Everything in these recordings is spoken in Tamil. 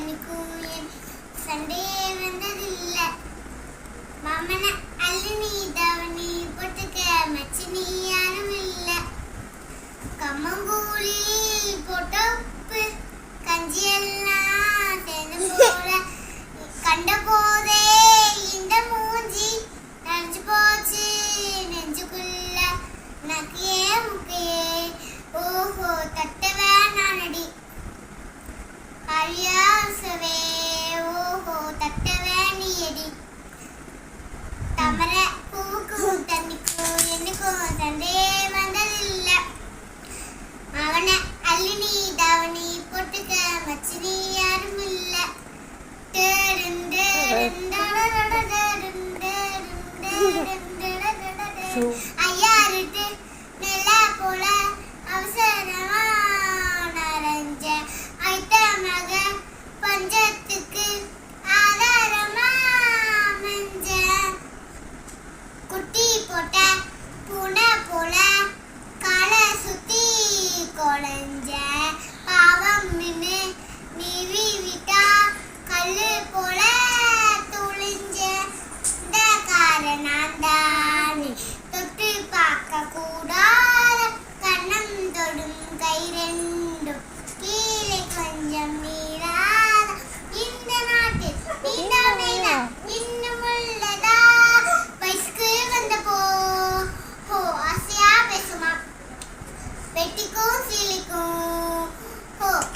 தண்ணிக்கும் என் சண்டையே வந்ததில்லை. மாமன அள்ளி நீ தவணி போட்டுக்க மச்சினி யாரும் இல்லை. கம்மங்கூழி போட்டப்பு கஞ்சியெல்லாம் சேர்ந்து போல கண்ட போதே இந்த மூஞ்சி நனைஞ்சு போச்சு நெஞ்சுக்குள்ள நக்கையே முக்கையே. ஓஹோ தட்டவே நானடி அழியாசவே. ஓஹோ தட்டவே நீயடி. தமர பூக்கும் தண்ணிக்கும் என்னைக்கும் சண்டையே வந்ததில்லை. அவனை அள்ளி நீ தாவணி போட்டுக்க மச்சினி யாரும் இல்லை. ஐயாருட்டு நிலா போல அவசரமா நரைஞ்ச ஐத்தமாக பஞ்சத்துக்கு ஆதாரமா மெஞ்ச குட்டி போட்ட பூனை போல காலை சுத்தி கொலைஞ்ச பாவம் நின்று நீவி விட்டா கல்லு போல துளிஞ்ச இந்த காரணாந்தானே தொட்டு பார்க்க கூடாத கண்ணம் தொடும் கை ரெண்டும் கீழே கொஞ்சம் நீராத இந்த நாட்டில் நீதானேனா இன்னும் உள்ளதா. வயசுக்கு வந்த போ ஆசையா பேசுமா வெட்டிக்கும் சீலிக்கும்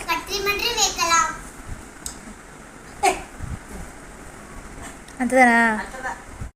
பற்றி மன்று வைக்கலாம். அதுதானா?